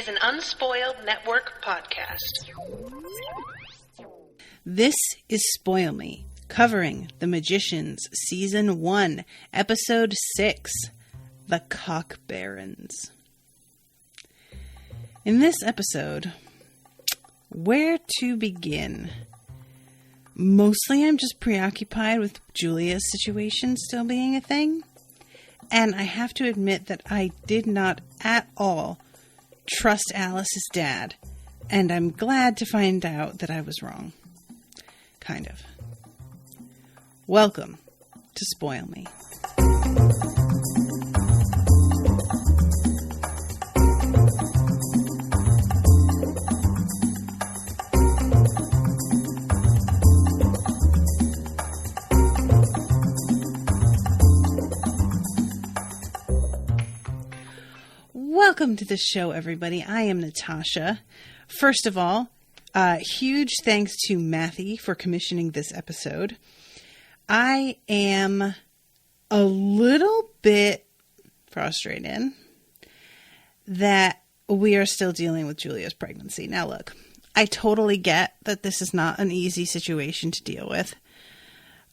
an Unspoiled Network podcast. This is Spoil Me, covering The Magicians, Season 1, Episode 6, The Cock Barrens. In this episode, where to begin? Mostly I'm just preoccupied with Julia's situation still being a thing. And I have to admit that I did not at all trust Alice's dad. And I'm glad to find out that I was wrong. Kind of. Welcome to Spoil Me. Welcome to the show, everybody. I am Natasha. First of all, huge thanks to Mathy for commissioning this episode. I am a little bit frustrated that we are still dealing with Julia's pregnancy. Now, look, I totally get that this is not an easy situation to deal with.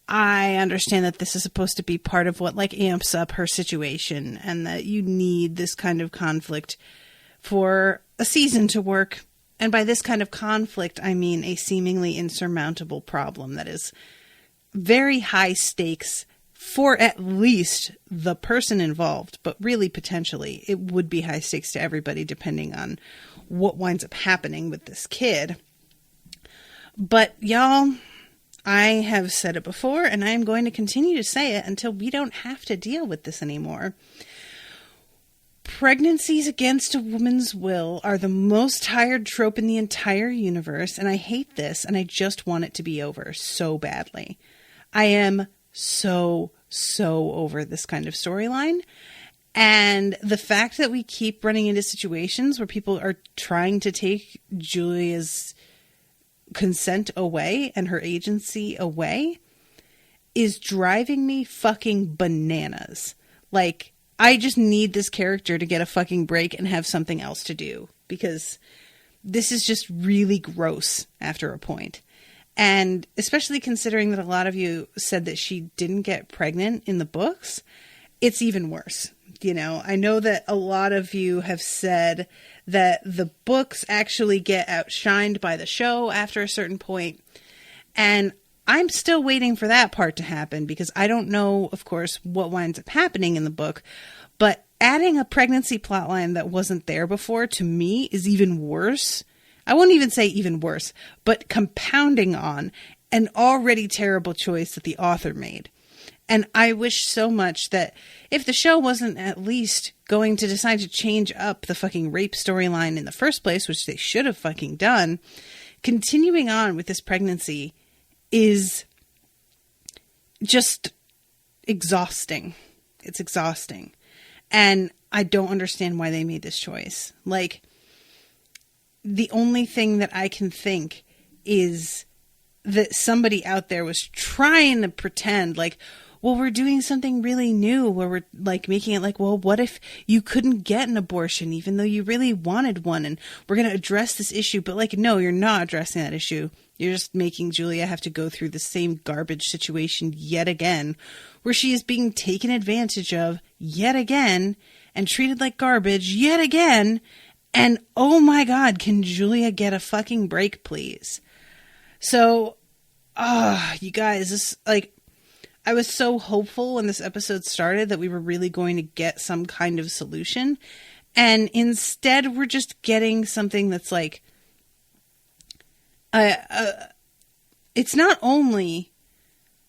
I understand that this is supposed to be part of what amps up her situation and that you need this kind of conflict for a season to work. And by this kind of conflict, I mean a seemingly insurmountable problem that is very high stakes for at least the person involved, but really potentially it would be high stakes to everybody depending on what winds up happening with this kid. But y'all, I have said it before, and I'm going to continue to say it until we don't have to deal with this anymore. Pregnancies against a woman's will are the most tired trope in the entire universe, and I hate this, and I just want it to be over so badly. I am so over this kind of storyline, and the fact that we keep running into situations where people are trying to take Julia's consent away and her agency away is driving me fucking bananas. I just need this character to get a fucking break and have something else to do, because this is just really gross after a point. And especially considering that a lot of you said that she didn't get pregnant in the books, it's even worse. You know, I know that a lot of you have said that the books actually get outshined by the show after a certain point. And I'm still waiting for that part to happen because I don't know, of course, what winds up happening in the book. But adding a pregnancy plotline that wasn't there before, to me, is even worse. I won't even say even worse, but compounding on an already terrible choice that the author made. And I wish so much that if the show wasn't at least going to decide to change up the fucking rape storyline in the first place, which they should have fucking done, continuing on with this pregnancy is just exhausting. It's exhausting. And I don't understand why they made this choice. The only thing that I can think is that somebody out there was trying to pretend well, we're doing something really new where we're making it well, what if you couldn't get an abortion even though you really wanted one, and we're going to address this issue. But no, you're not addressing that issue. You're just making Julia have to go through the same garbage situation yet again, where she is being taken advantage of yet again and treated like garbage yet again. And oh my God, can Julia get a fucking break, please? So, you guys, this I was so hopeful when this episode started that we were really going to get some kind of solution. And instead, we're just getting something that's it's not only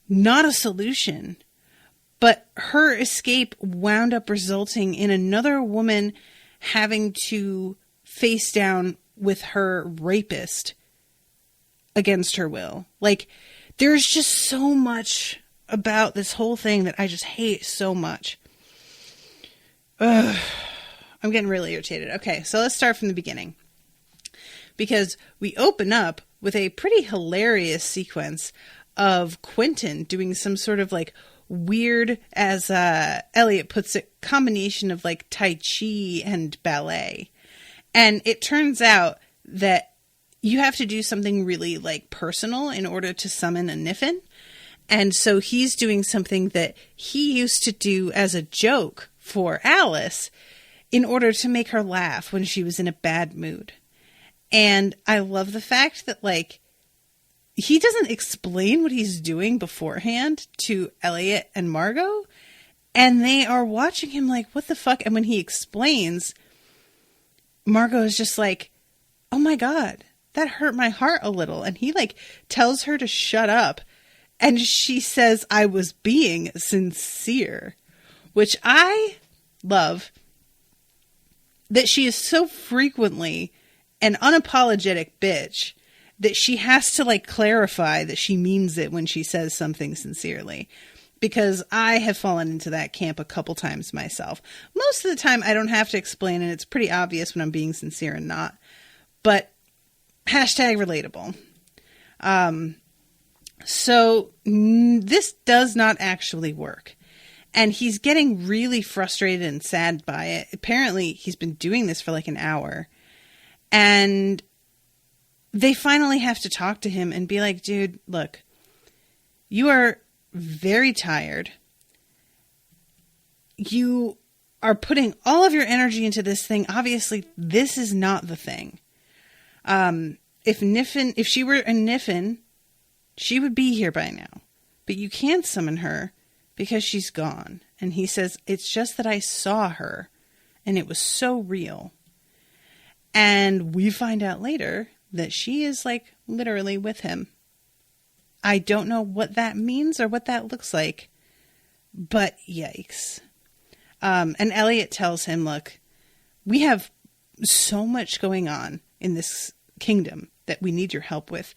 not a solution, but her escape wound up resulting in another woman having to face down with her rapist against her will. There's just so much about this whole thing that I just hate so much. Ugh. I'm getting really irritated. Okay, so let's start from the beginning. Because we open up with a pretty hilarious sequence of Quentin doing some sort of weird, as Elliot puts it, combination of Tai Chi and ballet. And it turns out that you have to do something really like personal in order to summon a niffin. And so he's doing something that he used to do as a joke for Alice in order to make her laugh when she was in a bad mood. And I love the fact that, like, he doesn't explain what he's doing beforehand to Elliot and Margot. And they are watching him like, what the fuck? And when he explains, Margot is just like, oh my God, that hurt my heart a little. And he like tells her to shut up. And she says, I was being sincere, which I love that she is so frequently an unapologetic bitch that she has to like clarify that she means it when she says something sincerely. Because I have fallen into that camp a couple times myself. Most of the time I don't have to explain, and it's pretty obvious when I'm being sincere and not. But hashtag relatable. So this does not actually work. And he's getting really frustrated and sad by it. Apparently he's been doing this for like an hour. And they finally have to talk to him and be like, dude, look, you are very tired. You are putting all of your energy into this thing. Obviously, this is not the thing. If she were a niffin, she would be here by now. But you can't summon her because she's gone. And he says, it's just that I saw her and it was so real. And we find out later that she is like literally with him. I don't know what that means or what that looks like, but yikes. And Elliot tells him, look, we have so much going on in this kingdom that we need your help with.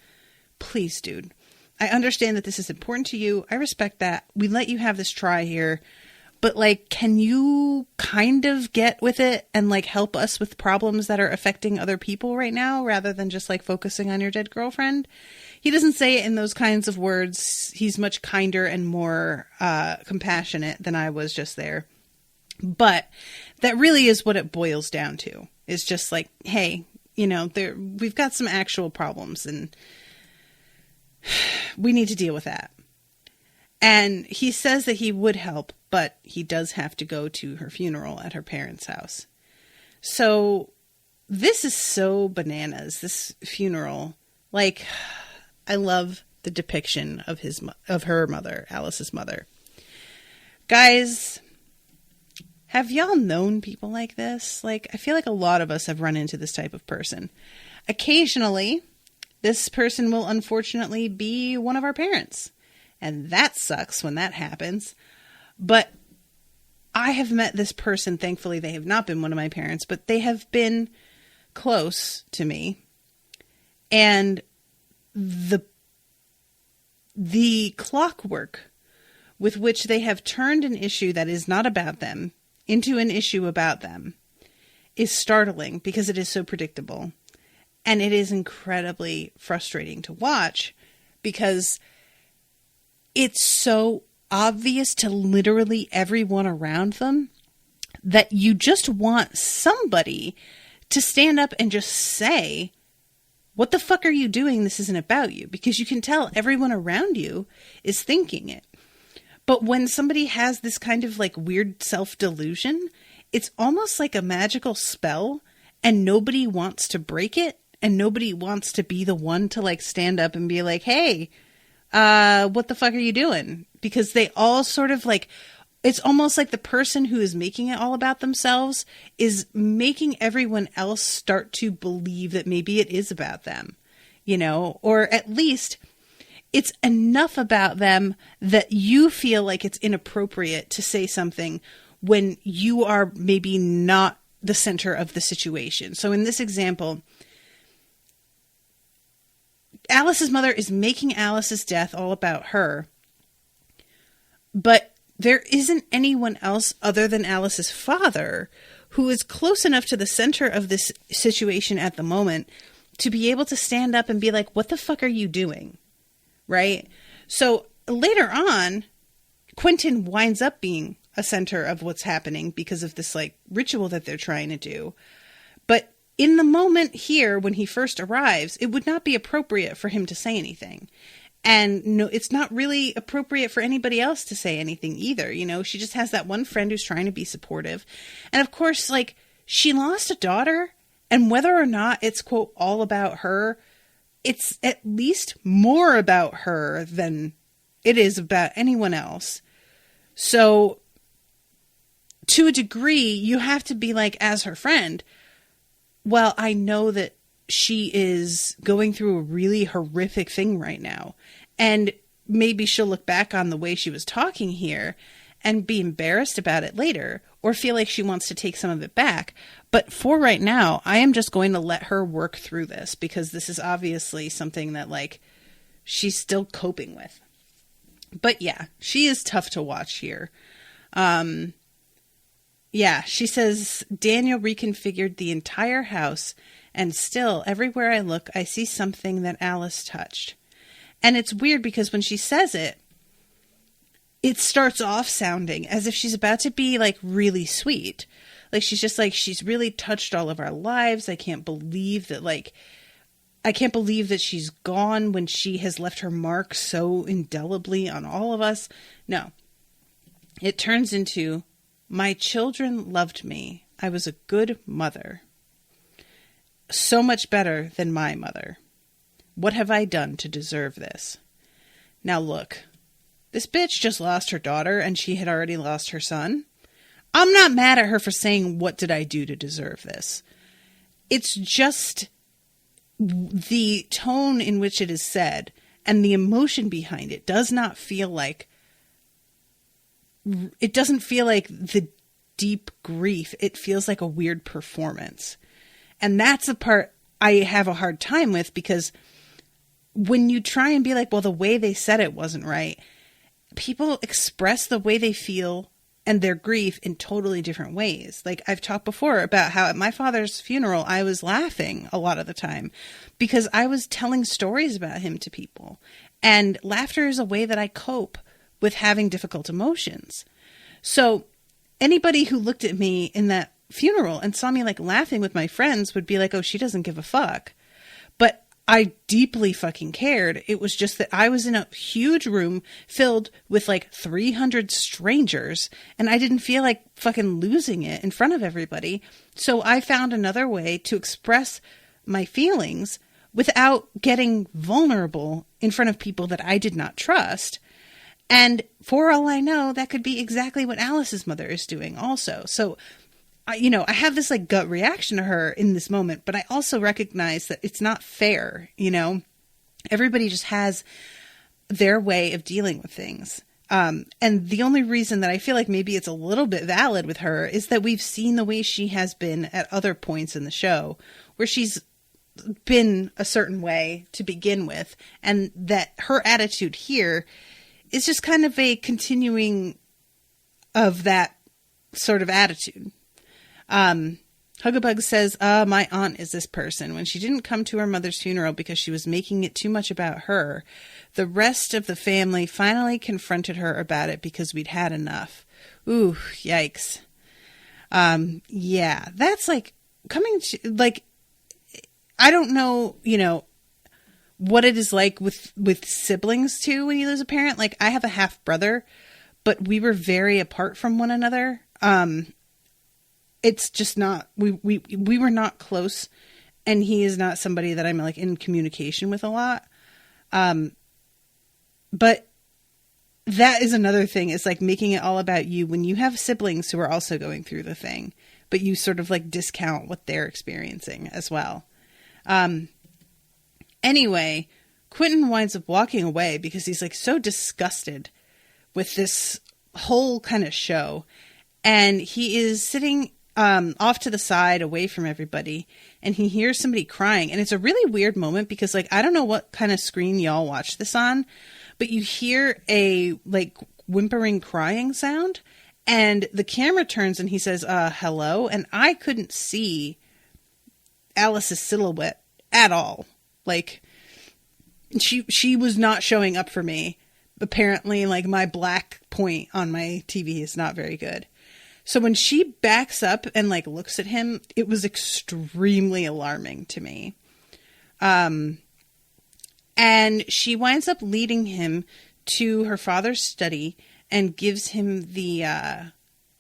Please, dude. I understand that this is important to you. I respect that. We let you have this try here. But, like, can you kind of get with it and, like, help us with problems that are affecting other people right now rather than just, like, focusing on your dead girlfriend? He doesn't say it in those kinds of words. He's much kinder and more compassionate than I was just there. But that really is what it boils down to. It's just like, hey, you know, we've got some actual problems and we need to deal with that. And he says that he would help, but he does have to go to her funeral at her parents' house. So this is so bananas, this funeral. Like, I love the depiction of her mother, Alice's mother. Guys, have y'all known people like this? Like, I feel like a lot of us have run into this type of person. Occasionally, this person will unfortunately be one of our parents. And that sucks when that happens. But I have met this person. Thankfully, they have not been one of my parents, but they have been close to me. And the clockwork with which they have turned an issue that is not about them into an issue about them is startling because it is so predictable. And it is incredibly frustrating to watch because it's so obvious to literally everyone around them that you just want somebody to stand up and just say, what the fuck are you doing? This isn't about you. Because you can tell everyone around you is thinking it. But when somebody has this kind of like weird self-delusion, it's almost like a magical spell and nobody wants to break it and nobody wants to be the one to like stand up and be like, hey, what the fuck are you doing? Because they all sort of like, it's almost like the person who is making it all about themselves is making everyone else start to believe that maybe it is about them, you know, or at least it's enough about them that you feel like it's inappropriate to say something when you are maybe not the center of the situation. So in this example, Alice's mother is making Alice's death all about her, but there isn't anyone else other than Alice's father who is close enough to the center of this situation at the moment to be able to stand up and be like, what the fuck are you doing? Right? So later on, Quentin winds up being a center of what's happening because of this like ritual that they're trying to do. But in the moment here, when he first arrives, it would not be appropriate for him to say anything. And no, it's not really appropriate for anybody else to say anything either. You know, she just has that one friend who's trying to be supportive. And of course, like, she lost a daughter, and whether or not it's, quote, all about her, it's at least more about her than it is about anyone else. So to a degree, you have to be like, as her friend, well, I know that she is going through a really horrific thing right now. And maybe she'll look back on the way she was talking here and be embarrassed about it later, or feel like she wants to take some of it back. But for right now, I am just going to let her work through this, because this is obviously something that, like, she's still coping with. But yeah, she is tough to watch here. Yeah, she says, Daniel reconfigured the entire house, and still, everywhere I look, I see something that Alice touched. And it's weird because when she says it, it starts off sounding as if she's about to be, like, really sweet. Like, she's just like, she's really touched all of our lives. I can't believe that she's gone when she has left her mark so indelibly on all of us. No. It turns into, my children loved me. I was a good mother. So much better than my mother. What have I done to deserve this? Now look, this bitch just lost her daughter and she had already lost her son. I'm not mad at her for saying, what did I do to deserve this? It's just the tone in which it is said and the emotion behind it does not feel like, it doesn't feel like the deep grief. It feels like a weird performance. And that's the part I have a hard time with, because when you try and be like, well, the way they said it wasn't right, people express the way they feel and their grief in totally different ways. Like, I've talked before about how at my father's funeral, I was laughing a lot of the time because I was telling stories about him to people. And laughter is a way that I cope with having difficult emotions. So anybody who looked at me in that funeral and saw me, like, laughing with my friends would be like, oh, she doesn't give a fuck. But I deeply fucking cared. It was just that I was in a huge room filled with, like, 300 strangers, and I didn't feel like fucking losing it in front of everybody. So I found another way to express my feelings without getting vulnerable in front of people that I did not trust. And for all I know, that could be exactly what Alice's mother is doing also. So, I have this, like, gut reaction to her in this moment, but I also recognize that it's not fair. Everybody just has their way of dealing with things. And the only reason that I feel like maybe it's a little bit valid with her is that we've seen the way she has been at other points in the show where she's been a certain way to begin with. And that her attitude here is just kind of a continuing of that sort of attitude. Huggabug says, my aunt is this person. When she didn't come to her mother's funeral because she was making it too much about her, the rest of the family finally confronted her about it because we'd had enough. Ooh, yikes. Yeah, that's like coming to, like, I don't know, what it is like with siblings too when you lose a parent. Like, I have a half brother, but we were very apart from one another. It's just not, we were not close, and he is not somebody that I'm, like, in communication with a lot. But that is another thing. It's like making it all about you when you have siblings who are also going through the thing, but you sort of, like, discount what they're experiencing as well. Anyway, Quentin winds up walking away because he's, like, so disgusted with this whole kind of show. And he is sitting off to the side away from everybody, and he hears somebody crying. And it's a really weird moment because, like, I don't know what kind of screen y'all watch this on, but you hear a, like, whimpering crying sound, and the camera turns and he says, hello. And I couldn't see Alice's silhouette at all. Like, she was not showing up for me. Apparently, like, my black point on my TV is not very good. So when she backs up and like looks at him, it was extremely alarming to me. And she winds up leading him to her father's study and gives him the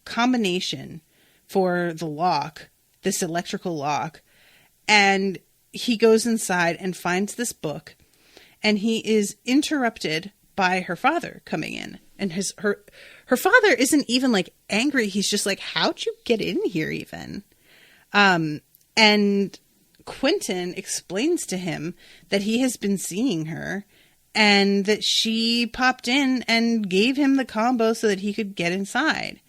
combination for the lock, this electrical lock. And he goes inside and finds this book, and he is interrupted by her father coming in. And her father isn't even like angry. He's just like, how'd you get in here even? And Quentin explains to him that he has been seeing her and that she popped in and gave him the combo so that he could get inside.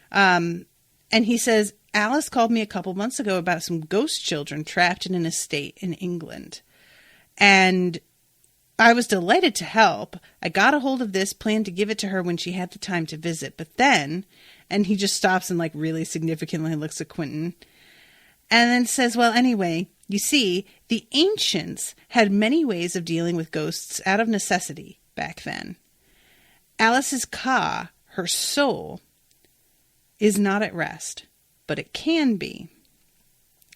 And he says, Alice called me a couple months ago about some ghost children trapped in an estate in England. And I was delighted to help. I got a hold of this, planned to give it to her when she had the time to visit. But then, and he just stops and like really significantly looks at Quentin and then says, well, anyway, you see, the ancients had many ways of dealing with ghosts out of necessity back then. Alice's ka, her soul, is not at rest, but it can be.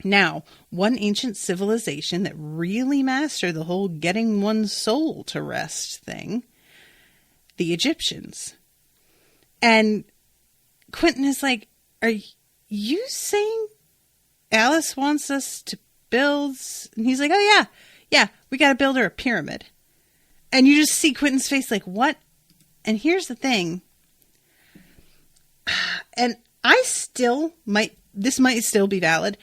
Now, one ancient civilization that really mastered the whole getting one's soul to rest thing, the Egyptians. And Quentin is like, are you saying Alice wants us to build? And he's like, oh yeah, we got to build her a pyramid. And you just see Quentin's face like, what? And here's the thing. And this might still be valid.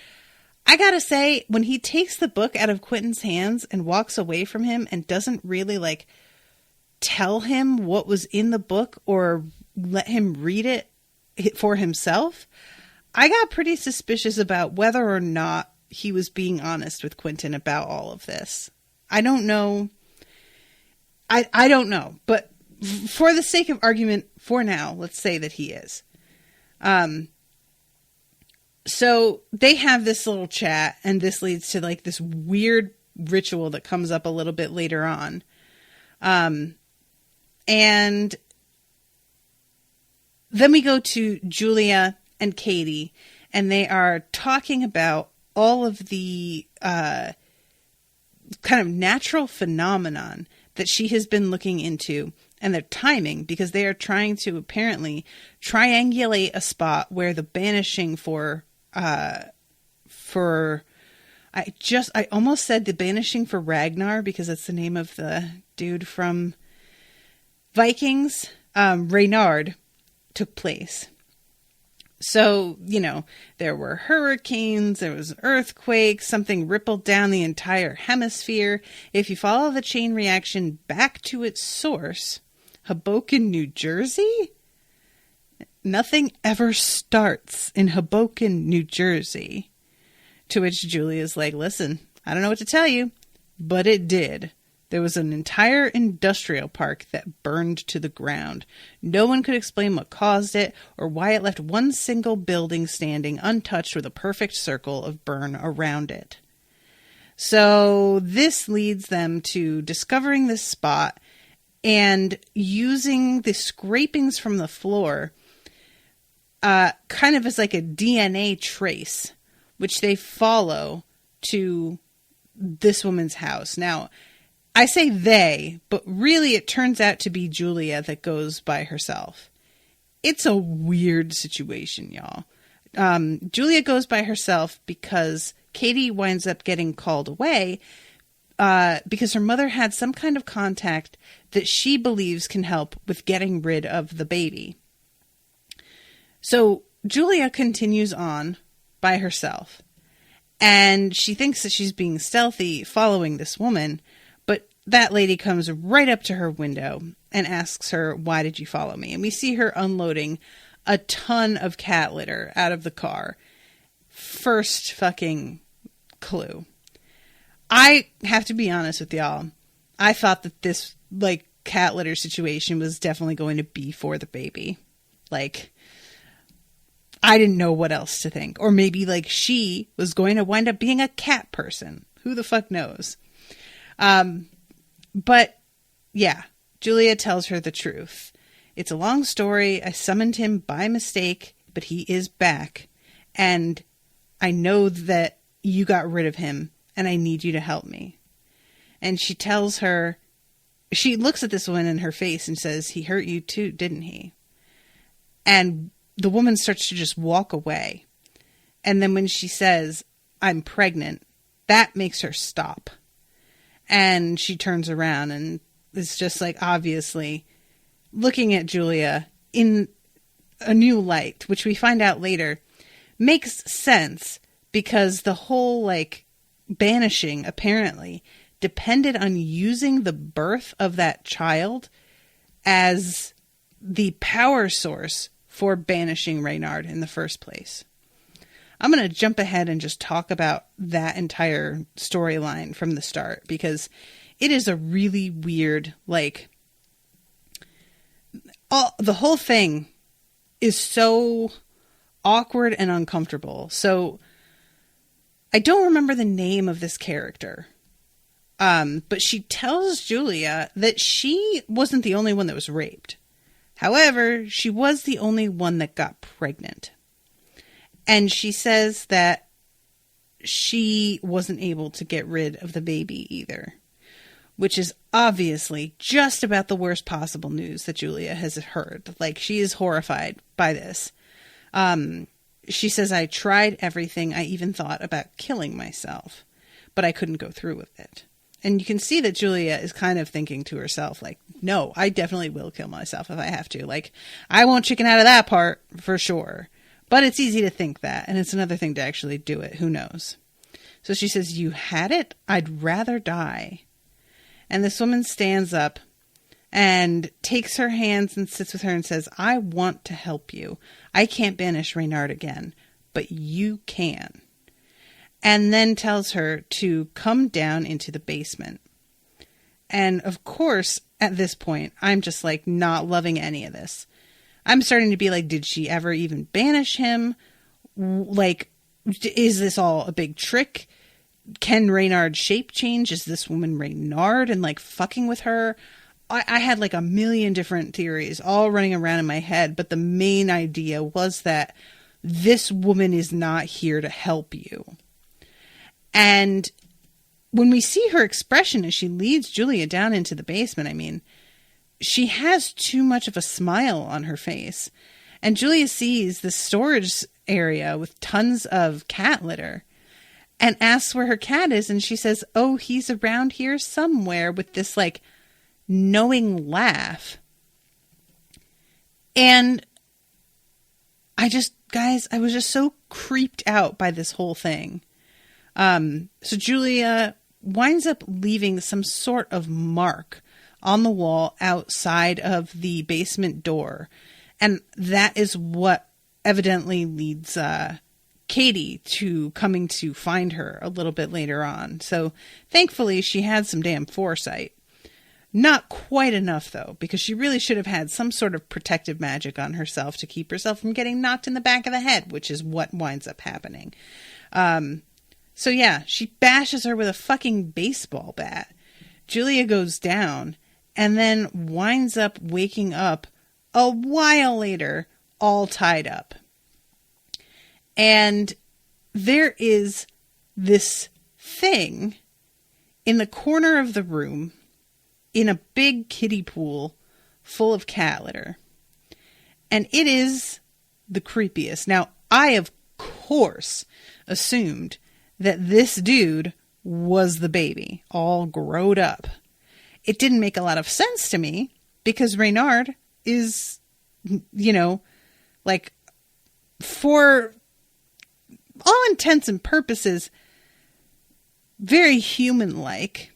I gotta say, when he takes the book out of Quentin's hands and walks away from him and doesn't really like tell him what was in the book or let him read it for himself, I got pretty suspicious about whether or not he was being honest with Quentin about all of this. I don't know. I don't know, but for the sake of argument for now, let's say that he is. So they have this little chat, and this leads to like this weird ritual that comes up a little bit later on. And then we go to Julia and Katie, and they are talking about all of the kind of natural phenomenon that she has been looking into, and their timing, because they are trying to apparently triangulate a spot where the banishing I almost said the banishing for Ragnar, because it's the name of the dude from Vikings, Reynard, took place. So, there were hurricanes, there was earthquakes, something rippled down the entire hemisphere. If you follow the chain reaction back to its source, Hoboken, New Jersey? Nothing ever starts in Hoboken, New Jersey. To which Julia's like, listen, I don't know what to tell you, but it did. There was an entire industrial park that burned to the ground. No one could explain what caused it or why it left one single building standing untouched with a perfect circle of burn around it. So this leads them to discovering this spot and using the scrapings from the floor kind of as like a DNA trace, which they follow to this woman's house. Now, I say they, but really it turns out to be Julia that goes by herself. It's a weird situation, y'all. Julia goes by herself because Katie winds up getting called away because her mother had some kind of contact that she believes can help with getting rid of the baby. So Julia continues on by herself, and she thinks that she's being stealthy following this woman, but that lady comes right up to her window and asks her, why did you follow me? And we see her unloading a ton of cat litter out of the car. First fucking clue. I have to be honest with y'all. I thought that this cat litter situation was definitely going to be for the baby. I didn't know what else to think. Or maybe she was going to wind up being a cat person. Who the fuck knows? But yeah, Julia tells her the truth. It's a long story. I summoned him by mistake but he is back. And I know that you got rid of him, and I need you to help me. And she tells her, she looks at this woman in her face and says, he hurt you too, didn't he? And the woman starts to just walk away. And then when she says, I'm pregnant, that makes her stop. And she turns around and is just like, obviously looking at Julia in a new light, which we find out later makes sense because the whole like banishing apparently depended on using the birth of that child as the power source for banishing Reynard in the first place. I'm going to jump ahead and just talk about that entire storyline from the start because it is a really weird, like, the whole thing is so awkward and uncomfortable. So I don't remember the name of this character. But she tells Julia that she wasn't the only one that was raped. However, she was the only one that got pregnant. And she says that she wasn't able to get rid of the baby either, which is obviously just about the worst possible news that Julia has heard. Like, she is horrified by this. She says, I tried everything. I even thought about killing myself, but I couldn't go through with it. And you can see that Julia is kind of thinking to herself, like, no, I definitely will kill myself if I have to. Like, I won't chicken out of that part for sure. But it's easy to think that. And it's another thing to actually do it. Who knows? So she says, you had it? I'd rather die. And this woman stands up and takes her hands and sits with her and says, I want to help you. I can't banish Reynard again, but you can. And then tells her to come down into the basement. And of course, at this point, I'm just like not loving any of this. I'm starting to be like, did she ever even banish him? Like, is this all a big trick? Can Reynard shape change? Is this woman Reynard and like fucking with her? I had like a million different theories all running around in my head. But the main idea was that this woman is not here to help you. And when we see her expression as she leads Julia down into the basement, I mean, she has too much of a smile on her face. And Julia sees the storage area with tons of cat litter and asks where her cat is. And she says, oh, he's around here somewhere, with this like knowing laugh. And I was just so creeped out by this whole thing. So Julia winds up leaving some sort of mark on the wall outside of the basement door. And that is what evidently leads Katie to coming to find her a little bit later on. So thankfully she had some damn foresight. Not quite enough though, because she really should have had some sort of protective magic on herself to keep herself from getting knocked in the back of the head, which is what winds up happening. So yeah, she bashes her with a fucking baseball bat. Julia goes down and then winds up waking up a while later, all tied up. And there is this thing in the corner of the room in a big kiddie pool full of cat litter. And it is the creepiest. Now, I, of course, assumed that this dude was the baby, all growed up. It didn't make a lot of sense to me because Reynard is, you know, like, for all intents and purposes, very human-like.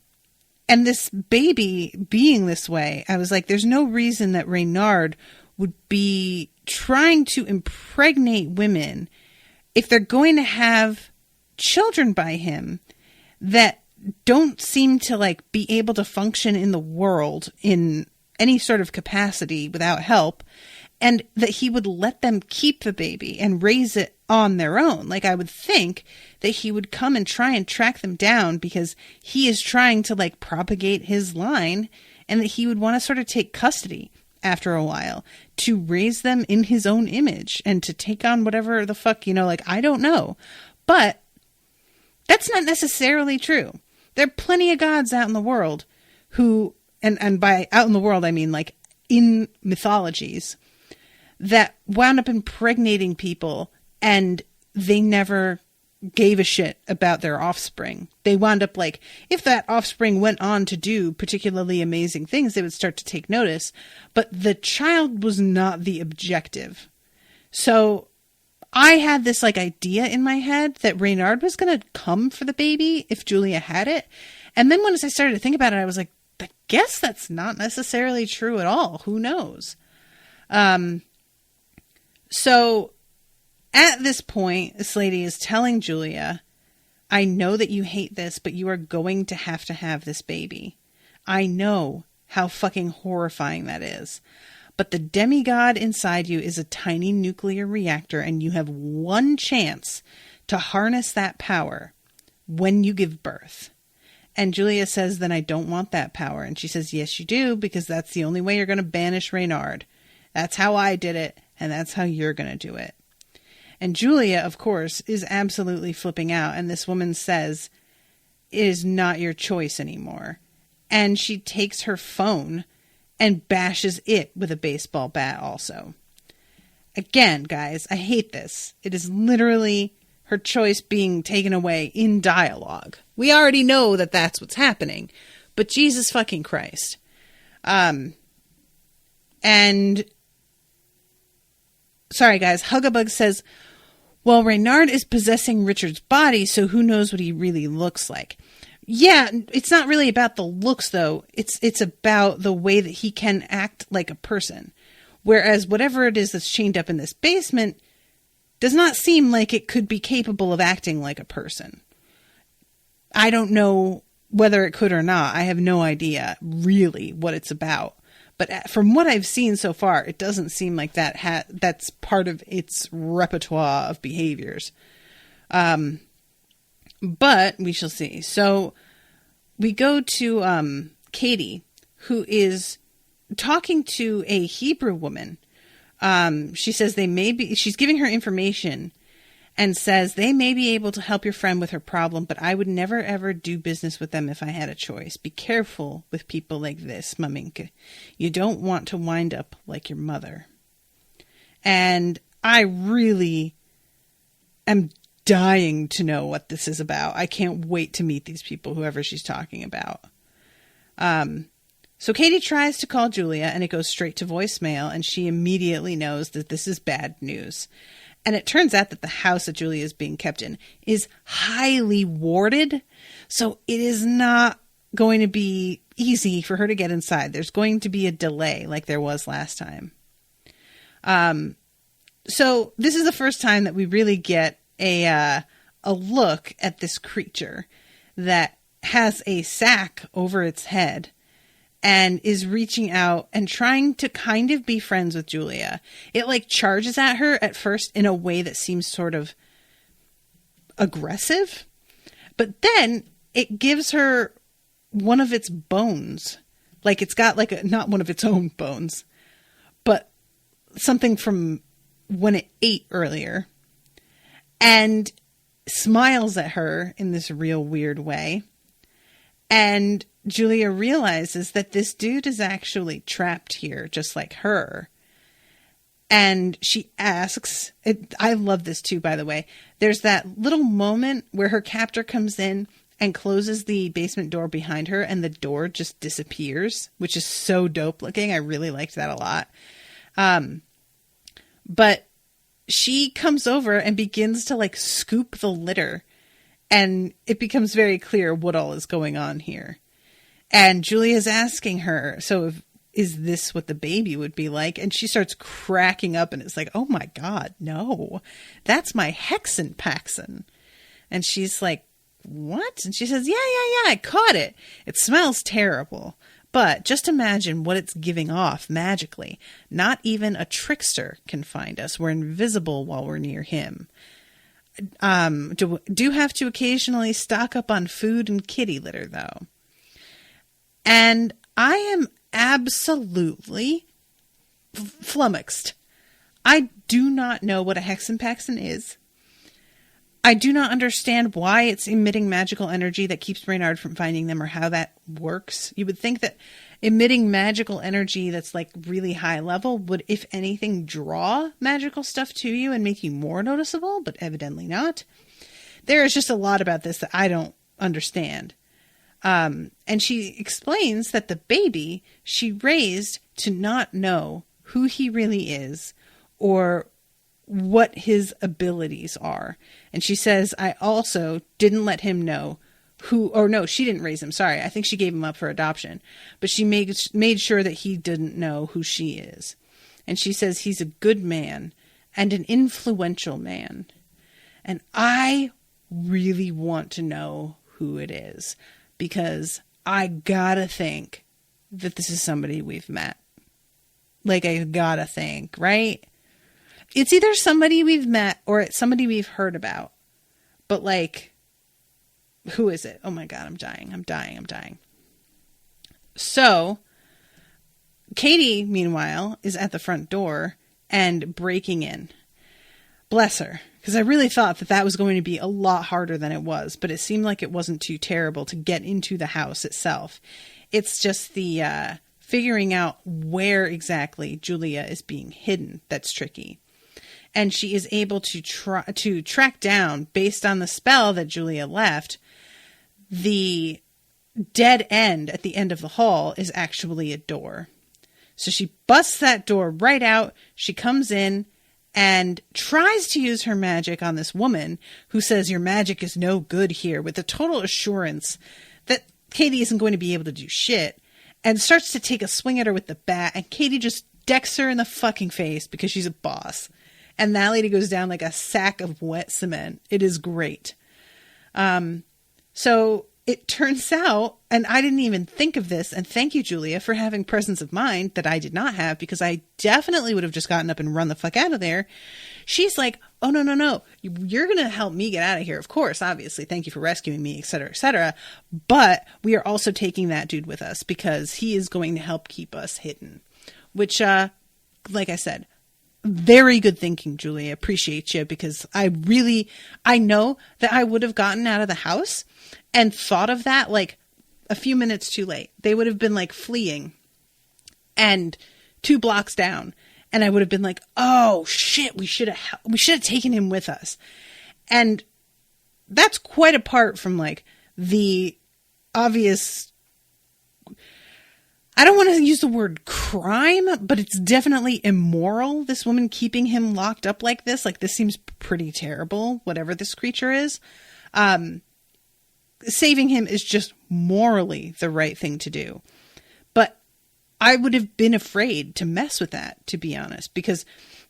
And this baby being this way, I was like, there's no reason that Reynard would be trying to impregnate women if they're going to have children by him that don't seem to like be able to function in the world in any sort of capacity without help, and that he would let them keep the baby and raise it on their own. Like, I would think that he would come and try and track them down because he is trying to like propagate his line, and that he would want to sort of take custody. after a while to raise them in his own image and to take on whatever the fuck, like, I don't know. But that's not necessarily true. There are plenty of gods out in the world who, and by out in the world, I mean like in mythologies, that wound up impregnating people and they never gave a shit about their offspring. They wound up like, if that offspring went on to do particularly amazing things, they would start to take notice. But the child was not the objective. So I had this like idea in my head that Reynard was going to come for the baby if Julia had it. And then once I started to think about it, I was like, I guess that's not necessarily true at all. Who knows? So at this point, this lady is telling Julia, I know that you hate this, but you are going to have this baby. I know how fucking horrifying that is. But the demigod inside you is a tiny nuclear reactor, and you have one chance to harness that power when you give birth. And Julia says, then I don't want that power. And she says, yes, you do, because that's the only way you're going to banish Reynard. That's how I did it, and that's how you're going to do it. And Julia, of course, is absolutely flipping out. And this woman says, it is not your choice anymore. And she takes her phone and bashes it with a baseball bat also. Again, guys, I hate this. It is literally her choice being taken away in dialogue. We already know that that's what's happening. But Jesus fucking Christ. And sorry, guys, Huggabug says, well, Reynard is possessing Richard's body, so who knows what he really looks like. Yeah, it's not really about the looks, though. It's about the way that he can act like a person. Whereas whatever it is that's chained up in this basement does not seem like it could be capable of acting like a person. I don't know whether it could or not. I have no idea really what it's about. But from what I've seen so far, it doesn't seem like that's part of its repertoire of behaviors. But we shall see. So we go to Katie, who is talking to a Hebrew woman. She says she's giving her information and says they may be able to help your friend with her problem, but I would never ever do business with them if I had a choice. Be careful with people like this, Maminka. You don't want to wind up like your mother. And I really am dying to know what this is about. I can't wait to meet these people, whoever she's talking about. So Katie tries to call Julia and it goes straight to voicemail, and she immediately knows that this is bad news. And it turns out that the house that Julia is being kept in is highly warded. So it is not going to be easy for her to get inside. There's going to be a delay like there was last time. So this is the first time that we really get a look at this creature that has a sack over its head and is reaching out and trying to kind of be friends with Julia. It like charges at her at first in a way that seems sort of aggressive, but then it gives her one of its bones. Like it's got like not one of its own bones, but something from when it ate earlier, and smiles at her in this real weird way. And Julia realizes that this dude is actually trapped here, just like her. And she asks, I love this too, by the way. There's that little moment where her captor comes in and closes the basement door behind her, and the door just disappears, which is so dope looking. I really liked that a lot. But she comes over and begins to like scoop the litter, and it becomes very clear what all is going on here. And Julia's asking her, so is this what the baby would be like? And she starts cracking up, and it's like, oh my God, no, that's my Hexenpaxen. And she's like, what? And she says, yeah, I caught it. It smells terrible, but just imagine what it's giving off magically. Not even a trickster can find us. We're invisible while we're near him. Do have to occasionally stock up on food and kitty litter, though. And I am absolutely flummoxed. I do not know what a hexapaxin is. I do not understand why it's emitting magical energy that keeps Reynard from finding them or how that works. You would think that emitting magical energy that's like really high level would, if anything, draw magical stuff to you and make you more noticeable, but evidently not. There is just a lot about this that I don't understand. And she explains that the baby she raised to not know who he really is or what his abilities are. And she says, I also didn't let him know she didn't raise him. Sorry. I think she gave him up for adoption, but she made sure that he didn't know who she is. And she says he's a good man and an influential man. And I really want to know who it is because I gotta think that this is somebody we've met. Like, I gotta think, right? It's either somebody we've met or it's somebody we've heard about. But, like, who is it? Oh, my God, I'm dying. So, Katie, meanwhile, is at the front door and breaking in. Bless her. Because I really thought that was going to be a lot harder than it was. But it seemed like it wasn't too terrible to get into the house itself. It's just the figuring out where exactly Julia is being hidden that's tricky. And she is able to track down, based on the spell that Julia left, the dead end at the end of the hall is actually a door. So she busts that door right out. She comes in and tries to use her magic on this woman who says, your magic is no good here, with a total assurance that Katie isn't going to be able to do shit, and starts to take a swing at her with the bat, and Katie just decks her in the fucking face because she's a boss. And that lady goes down like a sack of wet cement. It is great. So it turns out, and I didn't even think of this, and thank you, Julia, for having presence of mind that I did not have, because I definitely would have just gotten up and run the fuck out of there. She's like, oh, no. You're going to help me get out of here. Of course, obviously. Thank you for rescuing me, et cetera, et cetera. But we are also taking that dude with us because he is going to help keep us hidden. Which, like I said, very good thinking, Julia. Appreciate you, because I know that I would have gotten out of the house and thought of that like a few minutes too late. They would have been like fleeing and 2 blocks down, and I would have been like, oh shit, we should have taken him with us. And that's quite apart from like the obvious, I don't want to use the word crime, but it's definitely immoral. This woman keeping him locked up like this seems pretty terrible, whatever this creature is. Saving him is just morally the right thing to do. But I would have been afraid to mess with that, to be honest, because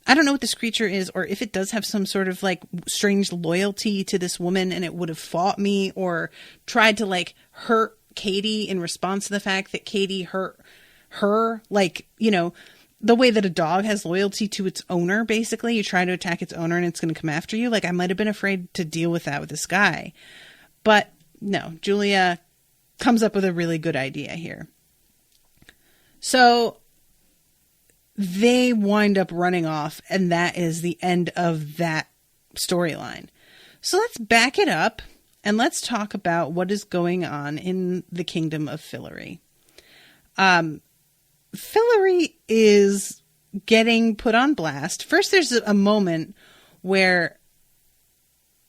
I don't know what this creature is, or if it does have some sort of like strange loyalty to this woman and it would have fought me or tried to like hurt Katie in response to the fact that Katie hurt her, like, you know, the way that a dog has loyalty to its owner, basically. You try to attack its owner and it's going to come after you. Like, I might have been afraid to deal with that with this guy. But no, Julia comes up with a really good idea here. So they wind up running off, and that is the end of that storyline. So let's back it up and let's talk about what is going on in the kingdom of Fillory. Fillory is getting put on blast. First, there's a moment where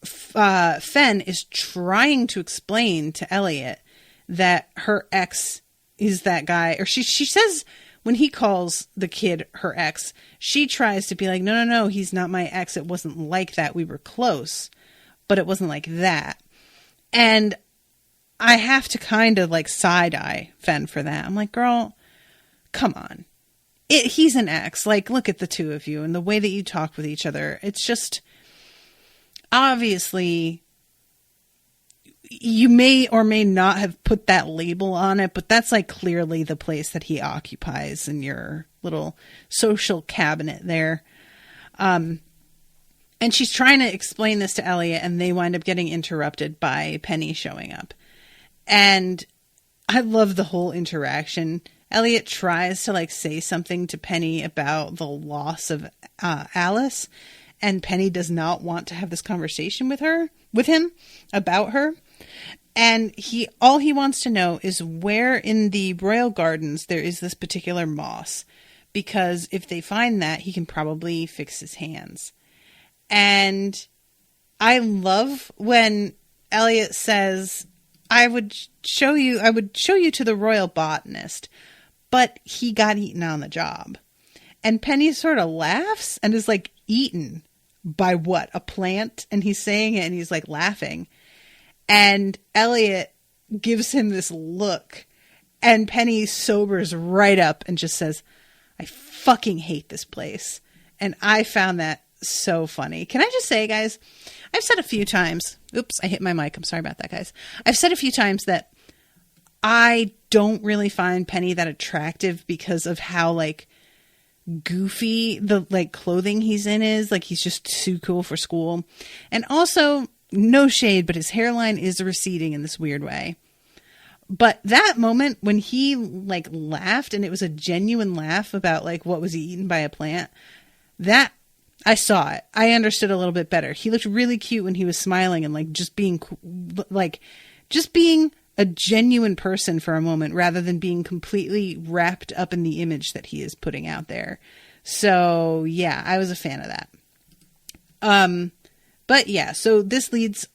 Fen is trying to explain to Elliot that her ex is that guy, or she says when he calls the kid her ex, she tries to be like, no, he's not my ex. It wasn't like that. We were close, but it wasn't like that. And I have to kind of like side eye Fen for that. I'm like, girl, come on. He's an ex. Like, look at the two of you and the way that you talk with each other. It's just, obviously, you may or may not have put that label on it, but that's like clearly the place that he occupies in your little social cabinet there. And she's trying to explain this to Elliot, and they wind up getting interrupted by Penny showing up. And I love the whole interaction. Elliot tries to like say something to Penny about the loss of Alice, and Penny does not want to have this conversation with him about her. And all he wants to know is where in the royal gardens there is this particular moss, because if they find that, he can probably fix his hands. And I love when Elliot says, I would show you to the royal botanist, but he got eaten on the job. And Penny sort of laughs and is like, eaten by what? A plant? And he's saying it and he's like laughing. And Elliot gives him this look, and Penny sobers right up and just says, I fucking hate this place. And I found that so funny. Can I just say, guys, I've said a few times, oops, I hit my mic. I'm sorry about that, guys. I've said a few times that I don't really find Penny that attractive because of how like goofy the like clothing he's in is. Like, he's just too cool for school. And also, no shade, but his hairline is receding in this weird way. But that moment when he like laughed, and it was a genuine laugh about like what was he eaten by a plant, that I saw it. I understood a little bit better. He looked really cute when he was smiling and like just being a genuine person for a moment, rather than being completely wrapped up in the image that he is putting out there. So yeah, I was a fan of that. But yeah, so this leads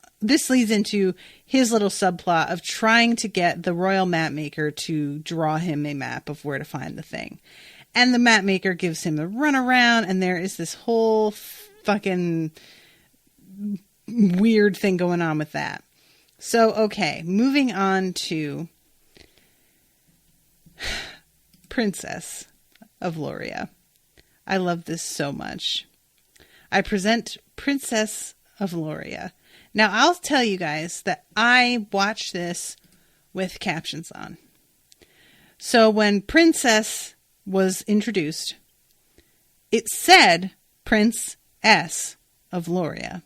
into his little subplot of trying to get the royal map maker to draw him a map of where to find the thing. And the map maker gives him the runaround, and there is this whole fucking weird thing going on with that. So, okay, moving on to Princess of Loria. I love this so much. I present Princess of Loria. Now, I'll tell you guys that I watched this with captions on. So when Princess was introduced, it said Prince S of Loria.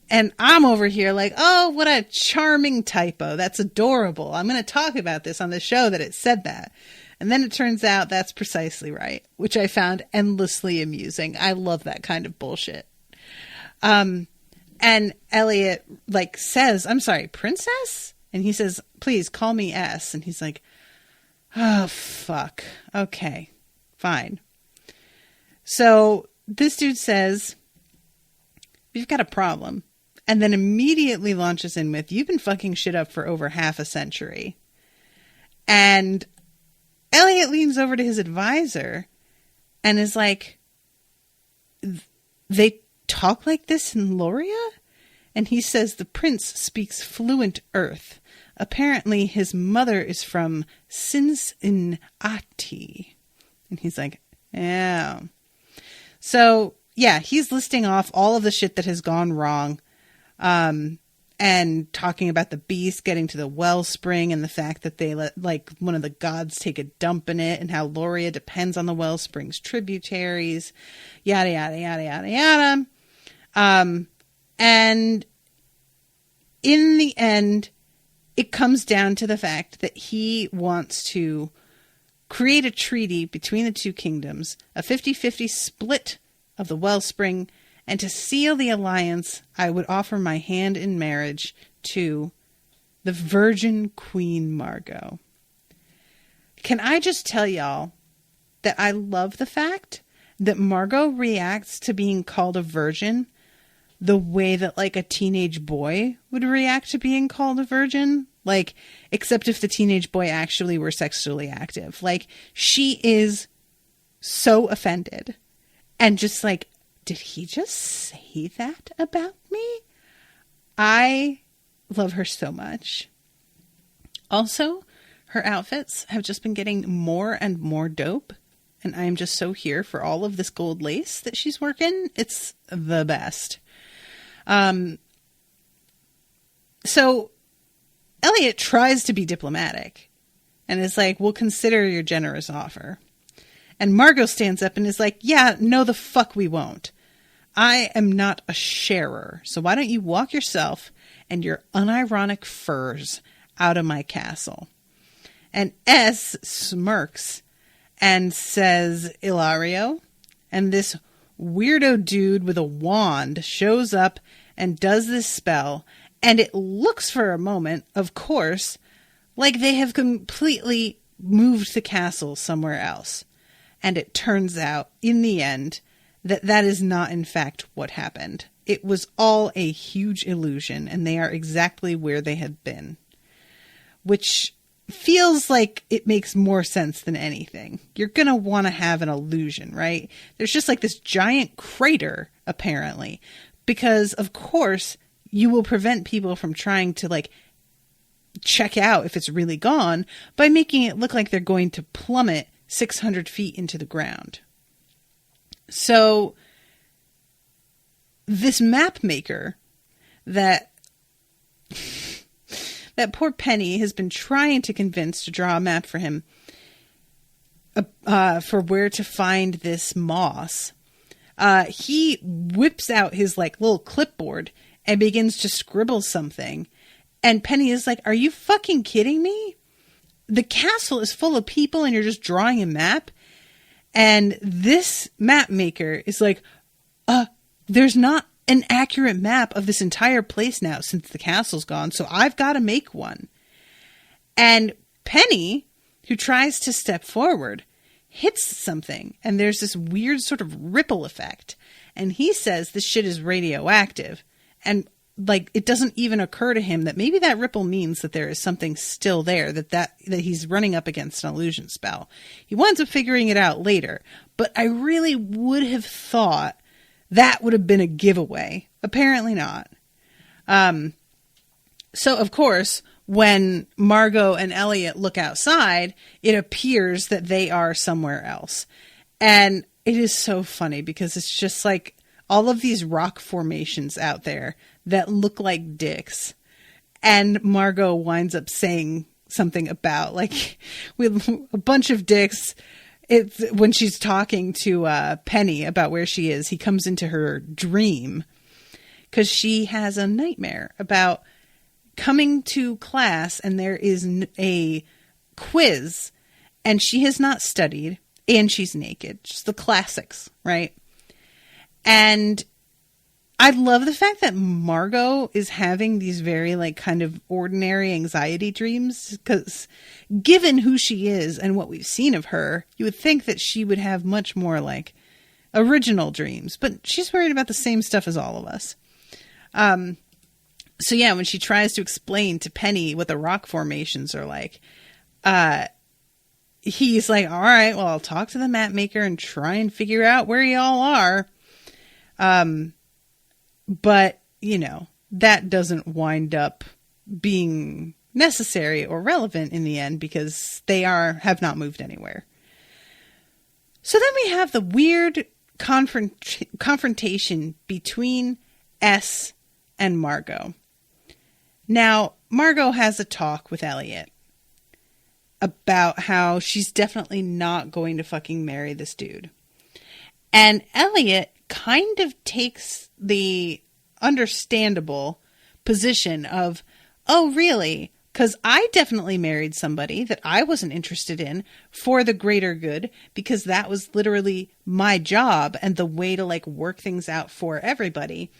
And I'm over here like, oh, what a charming typo. That's adorable. I'm going to talk about this on the show that it said that. And then it turns out that's precisely right, which I found endlessly amusing. I love that kind of bullshit. And Elliot like says, I'm sorry, Princess? And he says, please call me S. And he's like, oh, fuck. Okay, fine. So this dude says, we've got a problem. And then immediately launches in with, you've been fucking shit up for over half a century. And Elliot leans over to his advisor and is like, they talk like this in Loria? And he says the prince speaks fluent Earth. Apparently his mother is from Cincinnati. And he's like, yeah. So, yeah, he's listing off all of the shit that has gone wrong. And talking about the beast getting to the wellspring and the fact that they let like one of the gods take a dump in it, and how Loria depends on the wellspring's tributaries, yada, yada, yada, yada, yada. And in the end, it comes down to the fact that he wants to create a treaty between the two kingdoms, a 50-50 split of the wellspring, and to seal the alliance, I would offer my hand in marriage to the Virgin Queen Margot. Can I just tell y'all that I love the fact that Margot reacts to being called a virgin the way that like a teenage boy would react to being called a virgin. Like, except if the teenage boy actually were sexually active. Like, she is so offended and just like, did he just say that about me? I love her so much. Also, her outfits have just been getting more and more dope. And I am just so here for all of this gold lace that she's working. It's the best. So Elliot tries to be diplomatic and is like, we'll consider your generous offer. And Margot stands up and is like, yeah, no, the fuck we won't. I am not a sharer. So why don't you walk yourself and your unironic furs out of my castle? And S smirks and says, Ilario. And this weirdo dude with a wand shows up and does this spell. And it looks for a moment, of course, like they have completely moved the castle somewhere else. And it turns out, in the end, that that is not, in fact, what happened. It was all a huge illusion, and they are exactly where they had been. Which feels like it makes more sense than anything. You're going to want to have an illusion, right? There's just like this giant crater, apparently. Because, of course, you will prevent people from trying to, like, check out if it's really gone by making it look like they're going to plummet 600 feet into the ground. So this map maker that poor Penny has been trying to convince to draw a map for him for where to find this moss, he whips out his like little clipboard and begins to scribble something. And Penny is like, "Are you fucking kidding me? The castle is full of people and you're just drawing a map?" And this map maker is like, there's not an accurate map of this entire place now since the castle's gone, so I've got to make one. And Penny, who tries to step forward, hits something, and there's this weird sort of ripple effect. And he says this shit is radioactive. And like, it doesn't even occur to him that maybe that ripple means that there is something still there, that he's running up against an illusion spell. He winds up figuring it out later, but I really would have thought that would have been a giveaway. Apparently not. So of course, when Margot and Elliot look outside, it appears that they are somewhere else. And it is so funny because it's just like all of these rock formations out there that look like dicks. And Margot winds up saying something about, like, with a bunch of dicks. It's when she's talking to Penny about where she is, he comes into her dream because she has a nightmare about coming to class and there is a quiz and she has not studied and she's naked. Just the classics, right? And I love the fact that Margot is having these very, like, kind of ordinary anxiety dreams, because given who she is and what we've seen of her, you would think that she would have much more, like, original dreams. But she's worried about the same stuff as all of us. So, yeah, when she tries to explain to Penny what the rock formations are like, he's like, all right, well, I'll talk to the map maker and try and figure out where y'all are. But, you know, that doesn't wind up being necessary or relevant in the end because they have not moved anywhere. So then we have the weird confrontation between S and Margot. Now, Margot has a talk with Elliot about how she's definitely not going to fucking marry this dude. And Elliot kind of takes the understandable position of, oh, really? Because I definitely married somebody that I wasn't interested in for the greater good, because that was literally my job and the way to, like, work things out for everybody.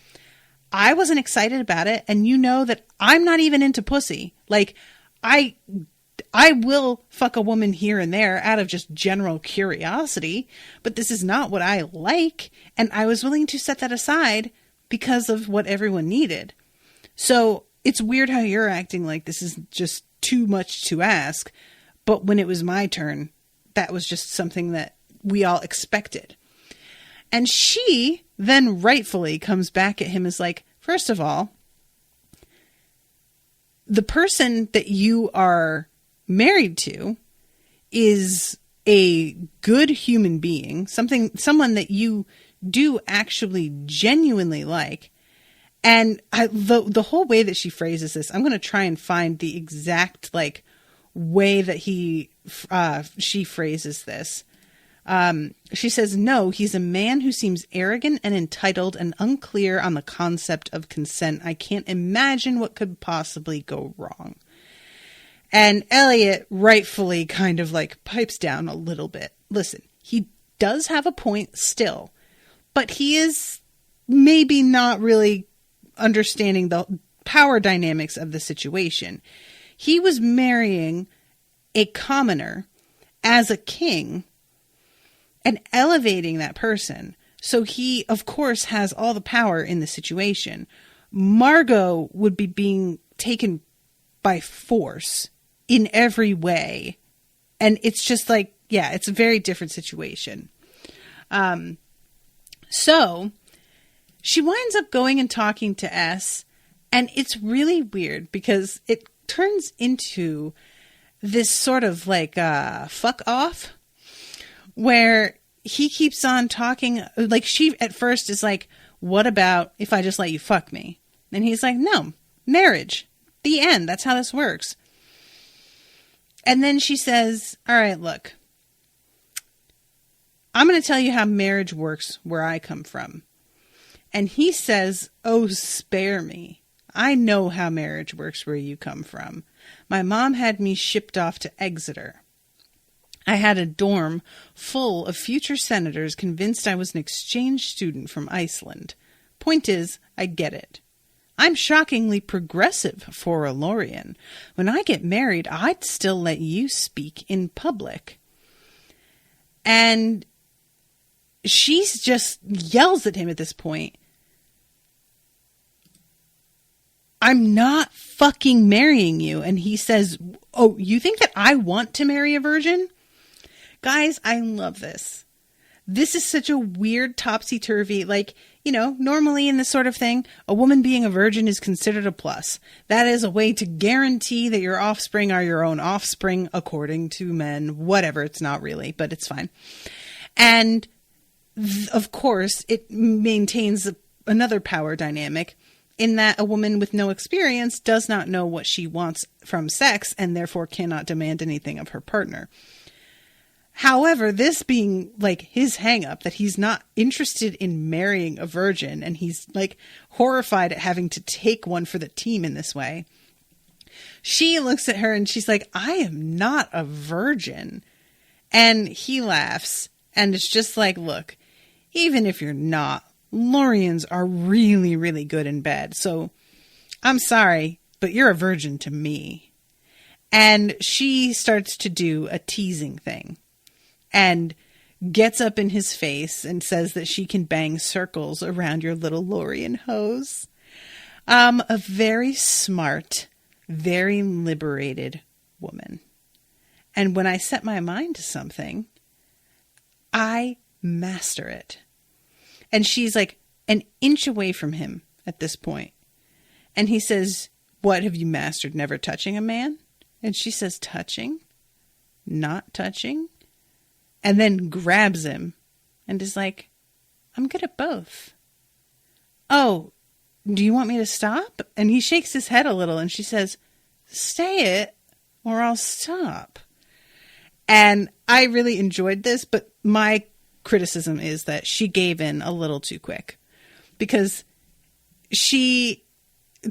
I wasn't excited about it, and you know that I'm not even into pussy. Like, I will fuck a woman here and there out of just general curiosity, but this is not what I like, and I was willing to set that aside because of what everyone needed. So it's weird how you're acting like this is just too much to ask, but when it was my turn, that was just something that we all expected. And she then rightfully comes back at him as like, first of all, the person that you are married to is a good human being, someone that you do actually genuinely like. And the whole way that she phrases this, I'm going to try and find the exact, like, way that she phrases this. She says, no, he's a man who seems arrogant and entitled and unclear on the concept of consent. I can't imagine what could possibly go wrong. And Elliot rightfully kind of like pipes down a little bit. Listen, he does have a point still, but he is maybe not really understanding the power dynamics of the situation. He was marrying a commoner as a king and elevating that person. So he, of course, has all the power in the situation. Margot would be being taken by force in every way. And it's just like, yeah, it's a very different situation. So she winds up going and talking to S, and it's really weird because it turns into this sort of like fuck off where he keeps on talking. Like, she at first is like, what about if I just let you fuck me? And he's like, no, marriage, the end. That's how this works. And then she says, all right, look, I'm going to tell you how marriage works where I come from. And he says, oh, spare me. I know how marriage works where you come from. My mom had me shipped off to Exeter. I had a dorm full of future senators convinced I was an exchange student from Iceland. Point is, I get it. I'm shockingly progressive for a Lorien. When I get married, I'd still let you speak in public. And she just yells at him at this point. I'm not fucking marrying you. And he says, oh, you think that I want to marry a virgin? Guys, I love this. This is such a weird topsy-turvy, like, you know, normally in this sort of thing, a woman being a virgin is considered a plus. That is a way to guarantee that your offspring are your own offspring, according to men. Whatever, it's not really, but it's fine. And, of course, it maintains another power dynamic in that a woman with no experience does not know what she wants from sex and therefore cannot demand anything of her partner. However, this being like his hang up that he's not interested in marrying a virgin and he's like horrified at having to take one for the team in this way. She looks at her and she's like, I am not a virgin. And he laughs and it's just like, look, even if you're not, Lorians are really, really good in bed. So I'm sorry, but you're a virgin to me. And she starts to do a teasing thing. And gets up in his face and says that she can bang circles around your little Lorien hose. A very smart, very liberated woman. And when I set my mind to something, I master it. And she's like an inch away from him at this point. And he says, what have you mastered? Never touching a man? And she says, touching? Not touching? And then grabs him and is like, I'm good at both. Oh, do you want me to stop? And he shakes his head a little and she says, say it or I'll stop. And I really enjoyed this, but my criticism is that she gave in a little too quick because she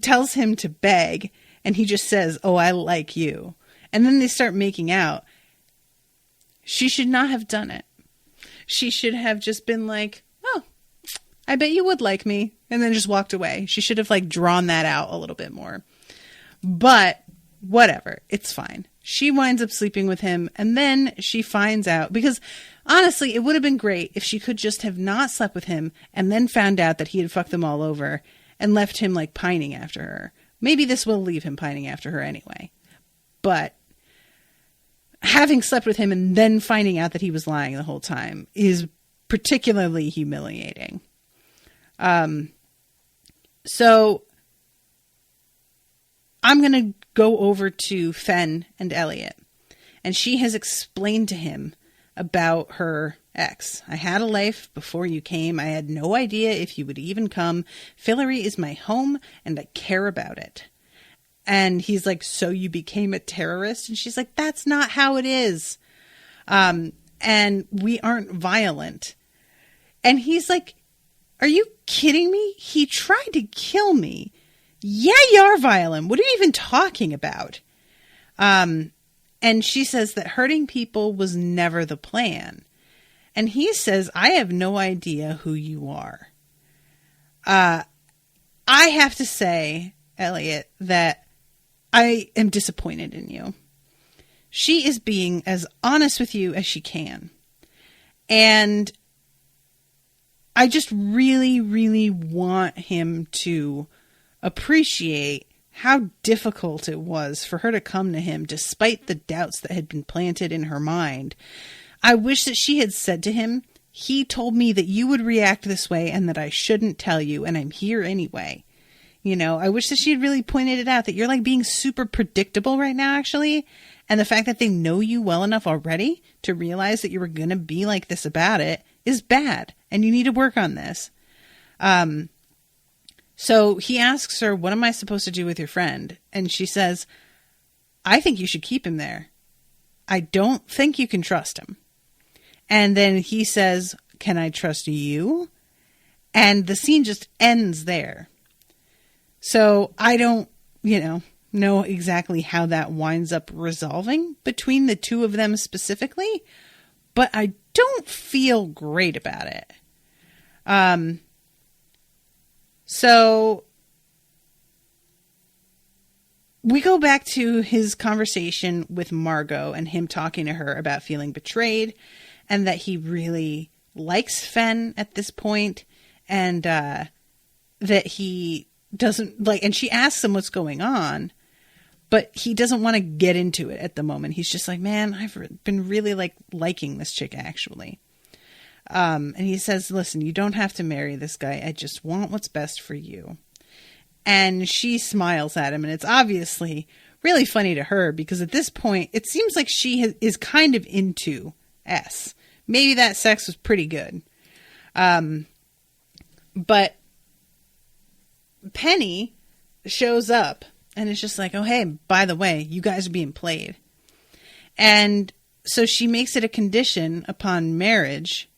tells him to beg and he just says, oh, I like you. And then they start making out. She should not have done it. She should have just been like, oh, I bet you would like me. And then just walked away. She should have like drawn that out a little bit more. But whatever. It's fine. She winds up sleeping with him. And then she finds out, because honestly, it would have been great if she could just have not slept with him and then found out that he had fucked them all over and left him like pining after her. Maybe this will leave him pining after her anyway. But having slept with him and then finding out that he was lying the whole time is particularly humiliating. So I'm going to go over to Fen and Elliot. And she has explained to him about her ex. I had a life before you came. I had no idea if you would even come. Fillory is my home and I care about it. And he's like, so you became a terrorist? And she's like, that's not how it is. And we aren't violent. And he's like, are you kidding me? He tried to kill me. Yeah, you are violent. What are you even talking about? And she says that hurting people was never the plan. And he says, I have no idea who you are. I have to say, Elliot, that I am disappointed in you. She is being as honest with you as she can. And I just really, really want him to appreciate how difficult it was for her to come to him despite the doubts that had been planted in her mind. I wish that she had said to him, he told me that you would react this way and that I shouldn't tell you, and I'm here anyway. You know, I wish that she had really pointed it out that you're like being super predictable right now, actually. And the fact that they know you well enough already to realize that you were going to be like this about it is bad. And you need to work on this. So he asks her, what am I supposed to do with your friend? And she says, I think you should keep him there. I don't think you can trust him. And then he says, can I trust you? And the scene just ends there. So I don't, know exactly how that winds up resolving between the two of them specifically, but I don't feel great about it. So we go back to his conversation with Margot and him talking to her about feeling betrayed and that he really likes Fen at this point, and that he doesn't like, and she asks him what's going on, but he doesn't want to get into it at the moment. He's just like, man, I've been really liking this chick actually. And he says, listen, you don't have to marry this guy. I just want what's best for you. And she smiles at him, and it's obviously really funny to her because at this point, it seems like she is kind of into S. Maybe that sex was pretty good. But Penny shows up and is just like, oh, hey, by the way, you guys are being played. And so she makes it a condition upon marriage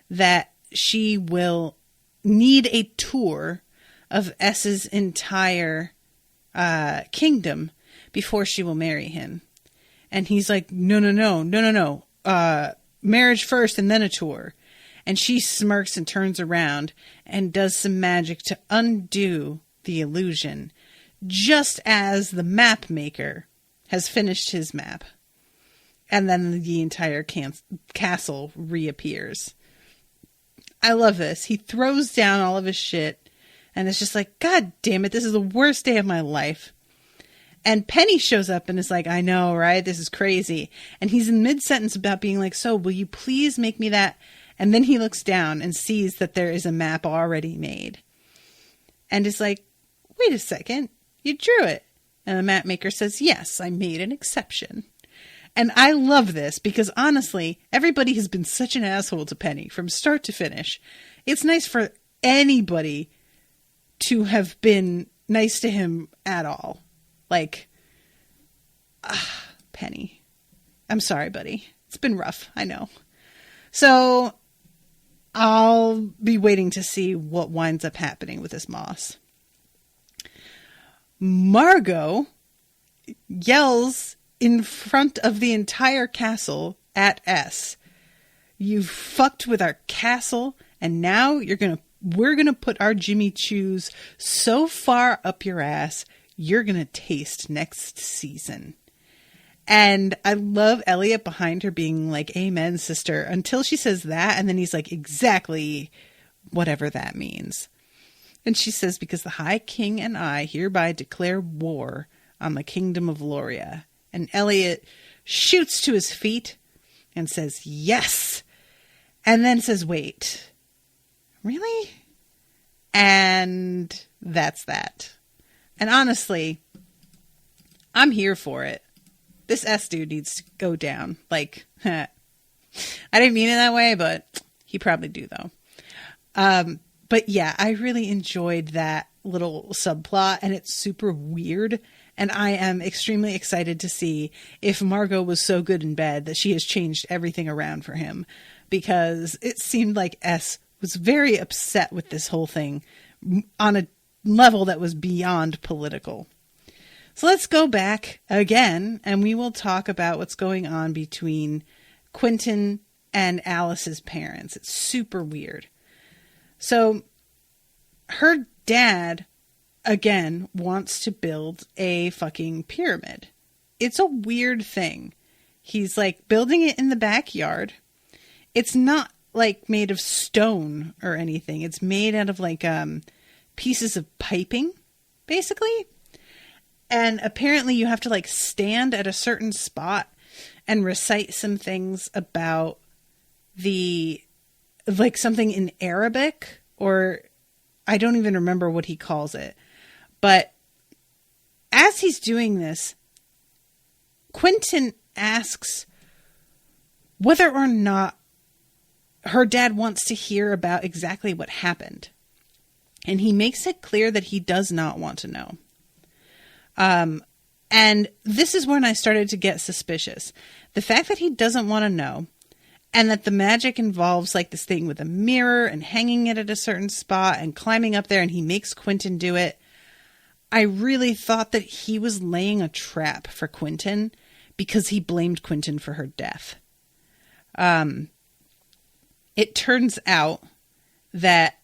that she will need a tour of S's entire kingdom before she will marry him. And he's like, no. Marriage first and then a tour. And she smirks and turns around and does some magic to undo the illusion, just as the map maker has finished his map. And then the entire castle reappears. I love this. He throws down all of his shit and it's just like, God damn it, this is the worst day of my life. And Penny shows up and is like, I know, right? This is crazy. And he's in mid-sentence about being like, so will you please make me that? And then he looks down and sees that there is a map already made. And is like, wait a second, you drew it. And the map maker says, yes, I made an exception. And I love this because honestly, everybody has been such an asshole to Penny from start to finish. It's nice for anybody to have been nice to him at all. Like, Penny. I'm sorry, buddy. It's been rough. I know. So I'll be waiting to see what winds up happening with this moss. Margot yells in front of the entire castle at S. You fucked with our castle, and now we're gonna put our Jimmy Choos so far up your ass, you're gonna taste next season. And I love Elliot behind her being like, amen, sister, until she says that, and then he's like, exactly whatever that means. And she says, because the High King and I hereby declare war on the kingdom of Loria. And Elliot shoots to his feet and says, yes. And then says, wait, really? And that's that. And honestly, I'm here for it. This S dude needs to go down. Like, I didn't mean it that way, but he probably do though. But yeah, I really enjoyed that little subplot, and it's super weird. And I am extremely excited to see if Margot was so good in bed that she has changed everything around for him, because it seemed like S was very upset with this whole thing on a level that was beyond political. So let's go back again, and we will talk about what's going on between Quentin and Alice's parents. It's super weird. So her dad, again, wants to build a fucking pyramid. It's a weird thing. He's like building it in the backyard. It's not like made of stone or anything. It's made out of like pieces of piping, basically. And apparently you have to like stand at a certain spot and recite some things about like something in Arabic, or I don't even remember what he calls it. But as he's doing this, Quentin asks whether or not her dad wants to hear about exactly what happened. And he makes it clear that he does not want to know. And this is when I started to get suspicious. The fact that he doesn't want to know, and that the magic involves like this thing with a mirror and hanging it at a certain spot and climbing up there, and he makes Quentin do it. I really thought that he was laying a trap for Quentin because he blamed Quentin for her death. It turns out that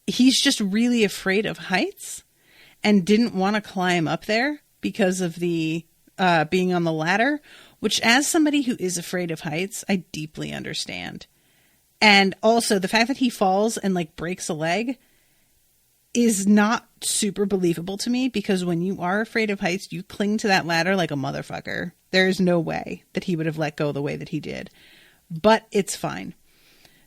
he's just really afraid of heights and didn't want to climb up there because of the being on the ladder, which as somebody who is afraid of heights, I deeply understand. And also the fact that he falls and like breaks a leg is not super believable to me, because when you are afraid of heights, you cling to that ladder like a motherfucker. There is no way that he would have let go the way that he did, but it's fine.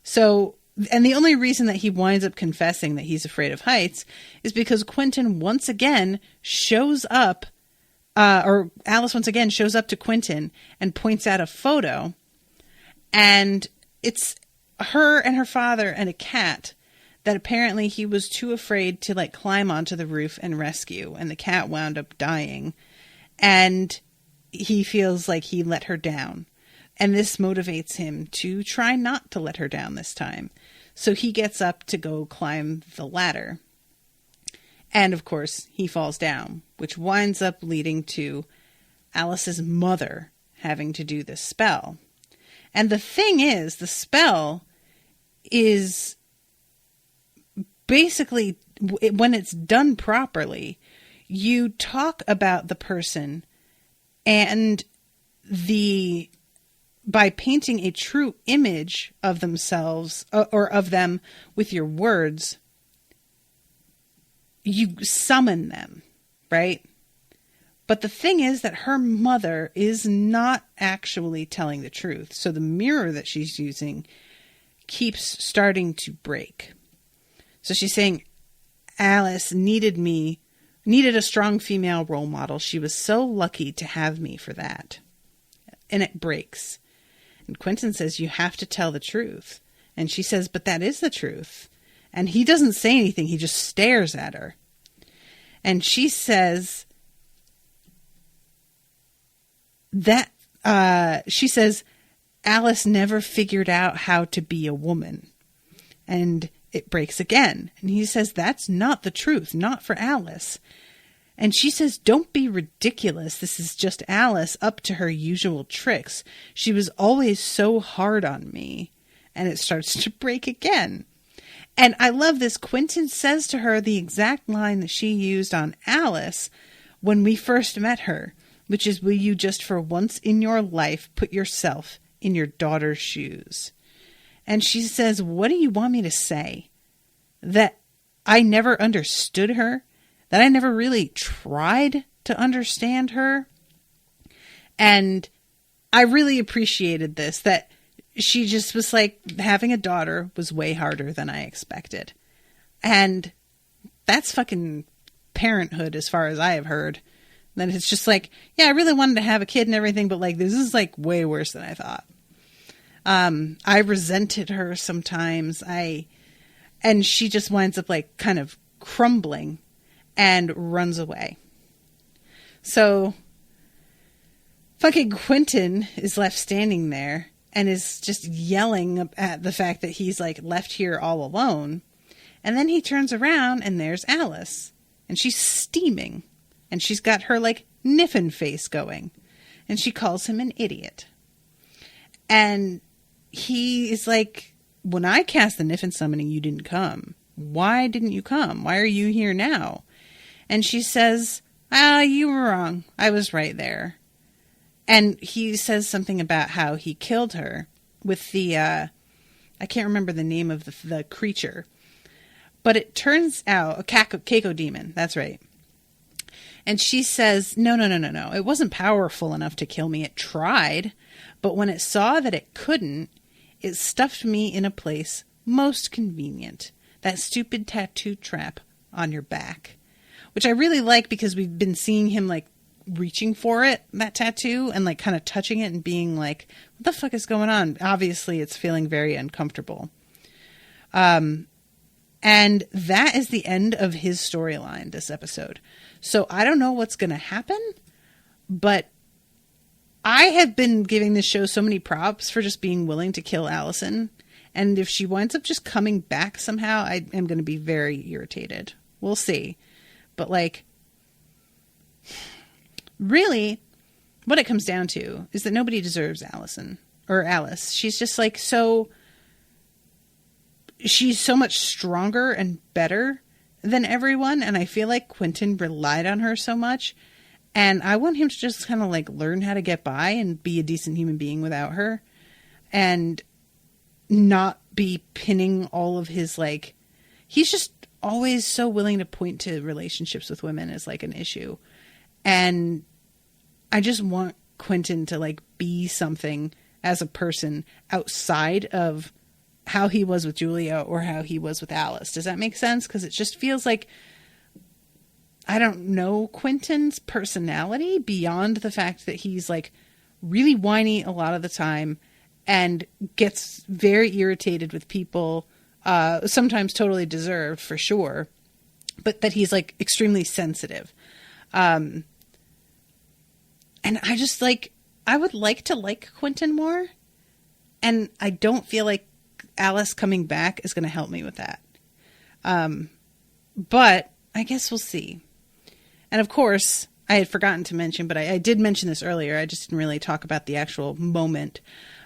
So, and the only reason that he winds up confessing that he's afraid of heights is because Quentin once again shows up, or Alice once again shows up to Quentin and points out a photo, and it's her and her father and a cat that apparently he was too afraid to like climb onto the roof and rescue, and the cat wound up dying, and he feels like he let her down, and this motivates him to try not to let her down this time. So he gets up to go climb the ladder, and of course he falls down, which winds up leading to Alice's mother having to do this spell. And the thing is, the spell is basically, when it's done properly, you talk about the person and by painting a true image of themselves or of them with your words, you summon them, right? But the thing is that her mother is not actually telling the truth. So the mirror that she's using keeps starting to break. So she's saying, Alice needed a strong female role model. She was so lucky to have me for that. And it breaks. And Quentin says, you have to tell the truth. And she says, but that is the truth. And he doesn't say anything. He just stares at her. And she says that, Alice never figured out how to be a woman. And it breaks again. And he says, that's not the truth, not for Alice. And she says, don't be ridiculous. This is just Alice up to her usual tricks. She was always so hard on me. And it starts to break again. And I love this. Quentin says to her the exact line that she used on Alice when we first met her, which is, will you just for once in your life put yourself in your daughter's shoes? And she says, what do you want me to say? That I never understood her? That I never really tried to understand her? And I really appreciated this, that she just was like, having a daughter was way harder than I expected. And that's fucking parenthood as far as I have heard. That it's just like, yeah, I really wanted to have a kid and everything, but like, this is like way worse than I thought. I resented her sometimes. And she just winds up like kind of crumbling and runs away. So fucking Quentin is left standing there and is just yelling at the fact that he's like left here all alone. And then he turns around and there's Alice, and she's steaming. And she's got her, like, niffin face going. And she calls him an idiot. And he is like, when I cast the niffin summoning, you didn't come. Why didn't you come? Why are you here now? And she says, you were wrong. I was right there. And he says something about how he killed her with the, I can't remember the name of the creature. But it turns out, a Keiko demon, that's right. And she says, no. It wasn't powerful enough to kill me. It tried. But when it saw that it couldn't, it stuffed me in a place most convenient. That stupid tattoo trap on your back. Which I really like because we've been seeing him, like, reaching for it, that tattoo, and, like, kind of touching it and being like, what the fuck is going on? Obviously, it's feeling very uncomfortable. And that is the end of his storyline this episode. So I don't know what's going to happen, but I have been giving this show so many props for just being willing to kill Allison. And if she winds up just coming back somehow, I am going to be very irritated. We'll see. But, like, really, what it comes down to is that nobody deserves Allison or Alice. She's just, like, she's so much stronger and better than everyone. And I feel like Quentin relied on her so much. And I want him to just kind of, like, learn how to get by and be a decent human being without her. And not be pinning all of his, like, he's just always so willing to point to relationships with women as, like, an issue. And I just want Quentin to, like, be something as a person outside of how he was with Julia or how he was with Alice. Does that make sense? Because it just feels like I don't know Quentin's personality beyond the fact that he's, like, really whiny a lot of the time and gets very irritated with people, sometimes totally deserved for sure, but that he's, like, extremely sensitive. And I just, like, I would like to like Quentin more, and I don't feel like Alice coming back is going to help me with that. But I guess we'll see. And of course, I had forgotten to mention, but I did mention this earlier. I just didn't really talk about the actual moment.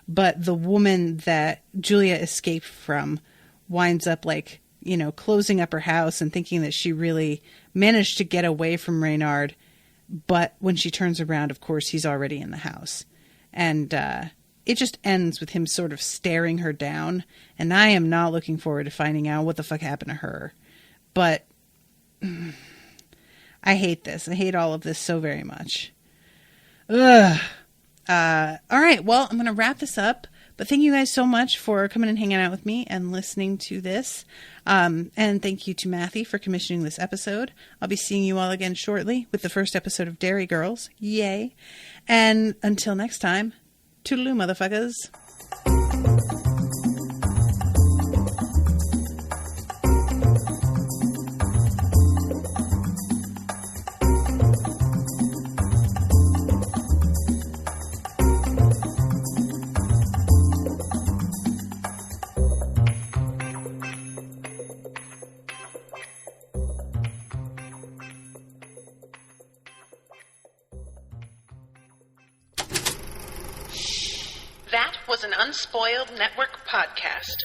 But the woman that Julia escaped from winds up, like, you know, closing up her house and thinking that she really managed to get away from Reynard. But when she turns around, of course, he's already in the house. And it just ends with him sort of staring her down. And I am not looking forward to finding out what the fuck happened to her. But I hate this. I hate all of this so very much. Ugh. All right. Well, I'm going to wrap this up. But thank you guys so much for coming and hanging out with me and listening to this. And thank you to Mathy for commissioning this episode. I'll be seeing you all again shortly with the first episode of Dairy Girls. Yay. And until next time, toodaloo, motherfuckers. That was an Unspoiled Network podcast.